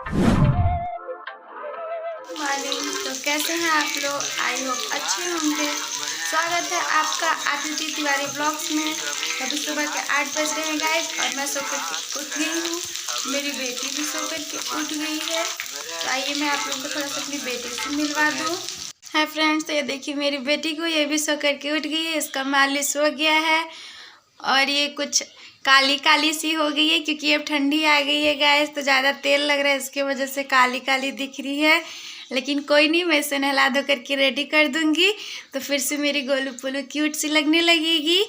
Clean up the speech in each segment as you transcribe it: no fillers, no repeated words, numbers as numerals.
Morning. तो कैसे हैं आप लोग? आई होप अच्छे होंगे। स्वागत है आपका आदित्य तिवारी ब्लॉग्स में। अभी सुबह के 8 बज रहे हैं गाइस और मैं सो कर उठ गई हूँ। मेरी बेटी भी सो कर के उठ गई है। तो आइए मैं आप लोगों को थोड़ा सा अपनी बेटी से मिलवा दूँ। हाय फ्रेंड्स, तो ये देखिए मेरी बेटी को, ये भी सो कर के उठ गई है। इसका मालिश हो गया है और ये कुछ काली काली सी हो गई है क्योंकि अब ठंडी आ गई है गाइस, तो ज़्यादा तेल लग रहा है, इसकी वजह से काली काली दिख रही है। लेकिन कोई नहीं, मैं इसे नहला धो करके रेडी कर दूंगी तो फिर से मेरी गोलू पोलू क्यूट सी लगने लगेगी।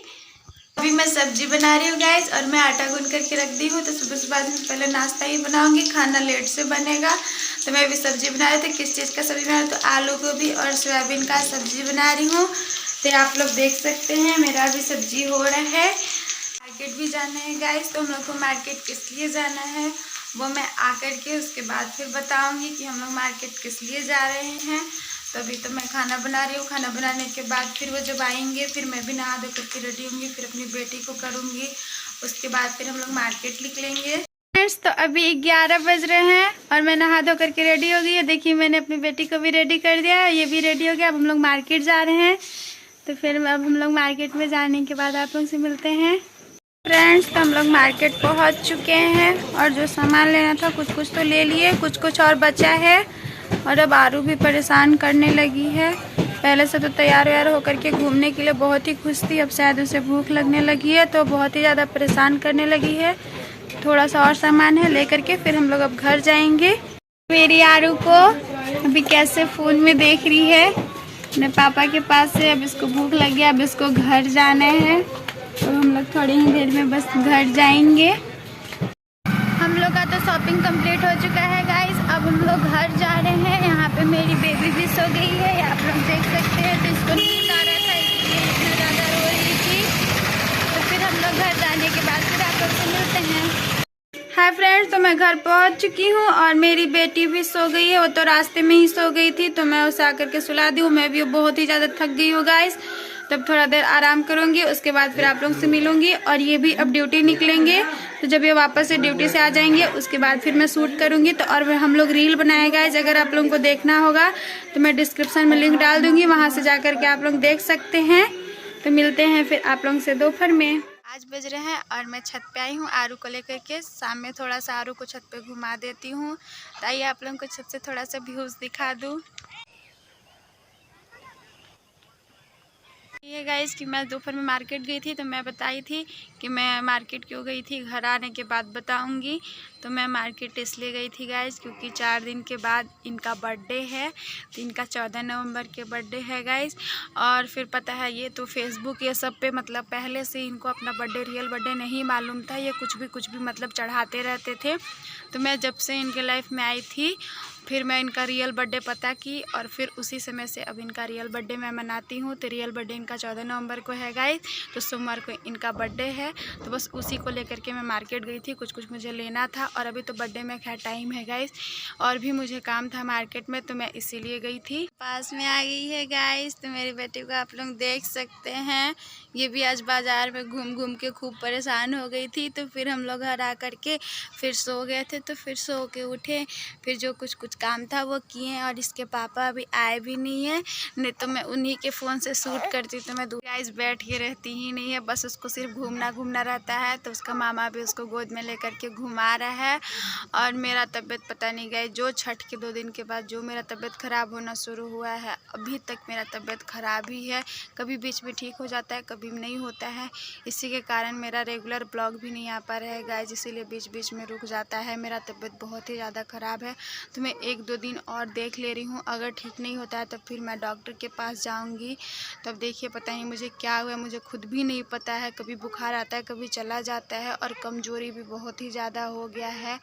अभी मैं सब्जी बना रही हूँ गाइस और मैं आटा गूंद करके रख दी हूँ। तो सुबह सुबह में पहले नाश्ता ही बनाऊंगी, खाना लेट से बनेगा। तो मैं अभी सब्जी बना रही थी। किस चीज़ का सब्जी बना रही? तो आलू गोभी और सोयाबीन का सब्जी बना रही हूँ। तो आप लोग देख सकते हैं मेरा भी सब्जी हो रहा है। मार्केट भी जाना है गाइस, तो हम लोग को मार्केट किस लिए जाना है वो मैं आकर के उसके बाद फिर बताऊंगी कि हम लोग मार्केट किस लिए जा रहे हैं। तो अभी तो मैं खाना बना रही हूँ। खाना बनाने के बाद फिर वो जब आएंगे फिर मैं भी नहा धो करके रेडी होंगी, फिर अपनी बेटी को करूँगी। उसके बाद फिर हम लोग मार्केट निकलेंगे। फ्रेंड्स, तो अभी 11 बज रहे हैं और मैं नहा धो करके रेडी हो गई है। देखिए मैंने अपनी बेटी को भी रेडी कर दिया है, ये भी रेडी हो गया। अब हम लोग मार्केट जा रहे हैं। तो फिर अब हम लोग मार्केट में जाने के बाद आप लोग से मिलते हैं। फ्रेंड्स, तो हम लोग मार्केट पहुंच चुके हैं और जो सामान लेना था कुछ कुछ तो ले लिए, कुछ कुछ और बचा है। और अब आरू भी परेशान करने लगी है। पहले से तो तैयार व्यार होकर के घूमने के लिए बहुत ही खुश थी, अब शायद उसे भूख लगने लगी है तो बहुत ही ज़्यादा परेशान करने लगी है। थोड़ा सा और सामान है लेकर के फिर हम लोग अब घर जाएंगे। मेरी आरू को अभी कैसे फ़ोन में देख रही है अपने पापा के पास से। अब इसको भूख लग गया, अब इसको घर जाना है। तो हम लोग थोड़ी ही देर में बस घर जाएंगे। हम लोग का तो शॉपिंग कंप्लीट हो चुका है गाइस। अब हम लोग घर जा रहे हैं। यहाँ पे मेरी बेबी भी सो गई है, आप लोग देख सकते हैं। तो इसको नींद आ रहा था इसलिए इतना ज़्यादा रो रही थी। तो फिर हम लोग घर जाने के बाद फिर आप लोग से मिलते हैं। हाय फ्रेंड्स, तो मैं घर पहुँच चुकी हूँ और मेरी बेटी भी सो गई है। वो तो रास्ते में ही सो गई थी तो मैं उसे आकर के सुला दी हूँ। मैं भी बहुत ही ज़्यादा थक गई हूँ गाइस। तब थोड़ा देर आराम करूंगी, उसके बाद फिर आप लोगों से मिलूंगी। और ये भी अब ड्यूटी निकलेंगे, तो जब ये वापस से ड्यूटी से आ जाएंगे उसके बाद फिर मैं शूट करूंगी। तो और हम लोग रील बनाए गाइस, अगर आप लोगों को देखना होगा तो मैं डिस्क्रिप्शन में लिंक डाल दूंगी, वहां से जा करके आप लोग देख सकते हैं। तो मिलते हैं फिर आप लोगों से दोपहर में। 5 बज रहे हैं और मैं छत पे आई हूँ आरू को लेकर के। शाम में थोड़ा सा आरू को छत पे घुमा देती हूँ। तो आइए आप लोगों को छत से थोड़ा सा व्यूज दिखा दूँ। ये गाइस कि मैं दोपहर में मार्केट गई थी, तो मैं बताई थी कि मैं मार्केट क्यों गई थी, घर आने के बाद बताऊंगी। तो मैं मार्केट इसलिए गई थी गाइस क्योंकि 4 दिन के बाद इनका बर्थडे है। तो इनका 14 नवंबर के बर्थडे है गाइस। और फिर पता है ये तो फेसबुक ये सब पे मतलब पहले से इनको अपना बर्थडे रियल बर्थडे नहीं मालूम था। ये कुछ भी मतलब चढ़ाते रहते थे। तो मैं जब से इनके लाइफ में आई थी फिर मैं इनका रियल बर्थडे पता की और फिर उसी समय से अब इनका रियल बर्थडे मैं मनाती हूँ। तो रियल बर्थडे इनका 14 नवंबर को है गाइस। तो सोमवार को इनका बर्थडे है। तो बस उसी को लेकर के मैं मार्केट गई थी, कुछ मुझे लेना था। और अभी तो बर्थडे में खैर टाइम है गाइस, और भी मुझे काम था मार्केट में तो मैं इसीलिए गई थी। पास में आ गई है गाइस। तो मेरी बेटी को आप लोग देख सकते हैं। ये भी आज बाज़ार में घूम घूम के खूब परेशान हो गई थी। तो फिर हम लोग घर आ कर के फिर सो गए थे। तो फिर सो के उठे, फिर जो कुछ काम था वो किए। और इसके पापा अभी आए भी नहीं है, नहीं तो मैं उन्हीं के फ़ोन से शूट करती। तो मैं गाइस बैठ के रहती ही नहीं है, बस उसको सिर्फ घूमना रहता है। तो उसका मामा भी उसको गोद में लेकर के घुमा रहा है। और मेरा तबीयत पता नहीं गाइस, जो छठ के 2 दिन के बाद जो मेरा तबीयत ख़राब होना शुरू हुआ है, अभी तक मेरा तबीयत ख़राब ही है। कभी बीच में ठीक हो जाता है, कभी नहीं होता है। इसी के कारण मेरा रेगुलर ब्लॉग भी नहीं आ पा रहा है गाइस, इसीलिए बीच में रुक जाता है। मेरा तबीयत बहुत ही ज़्यादा ख़राब है। तो मैं 1-2 दिन और देख ले रही हूँ, अगर ठीक नहीं होता है तो फिर मैं डॉक्टर के पास जाऊँगी। तब देखिए पता नहीं मुझे क्या हुआ, मुझे खुद भी नहीं पता है। कभी बुखार आता है, कभी चला जाता है, और कमज़ोरी भी बहुत ही ज़्यादा हो गया है।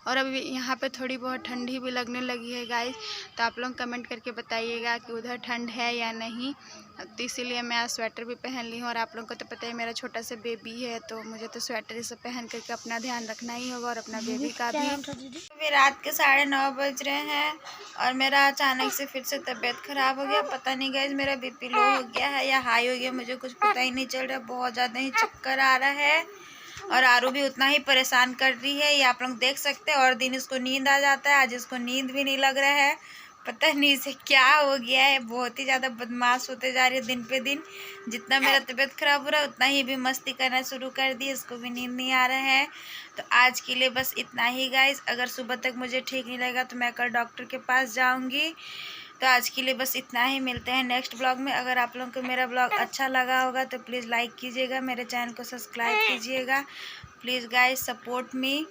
और अभी यहाँ पे थोड़ी बहुत ठंडी भी लगने लगी है गाइस। तो आप लोग कमेंट करके बताइएगा कि उधर ठंड है या नहीं। तो इसीलिए मैं आज स्वेटर भी पहन ली हूँ। और आप लोगों को तो पता है मेरा छोटा सा बेबी है, तो मुझे तो स्वेटर सब पहन करके अपना ध्यान रखना ही होगा और अपना बेबी का भी। अभी रात के 9:30 बज रहे हैं और मेरा अचानक से फिर से तबीयत ख़राब हो गया। पता नहीं गाइस मेरा बीपी लो हो गया है या हाई हो गया, मुझे कुछ पता ही नहीं चल रहा। बहुत ज़्यादा ही चक्कर आ रहा है और आरू भी उतना ही परेशान कर रही है, ये आप लोग देख सकते हैं। और दिन इसको नींद आ जाता है, आज इसको नींद भी नहीं लग रहा है, पता नहीं इसे क्या हो गया है। बहुत ही ज़्यादा बदमाश होते जा रही है दिन पे दिन। जितना मेरा तबीयत खराब हो रहा है उतना ही भी मस्ती करना शुरू कर दी, इसको भी नींद नहीं आ रहा है। तो आज के लिए बस इतना ही गाइस। अगर सुबह तक मुझे ठीक नहीं लगेगा तो मैं कल डॉक्टर के पास जाऊँगी। तो आज के लिए बस इतना ही, मिलते हैं नेक्स्ट ब्लॉग में। अगर आप लोगों को मेरा ब्लॉग अच्छा लगा होगा तो प्लीज़ लाइक कीजिएगा, मेरे चैनल को सब्सक्राइब कीजिएगा। Please guys support me.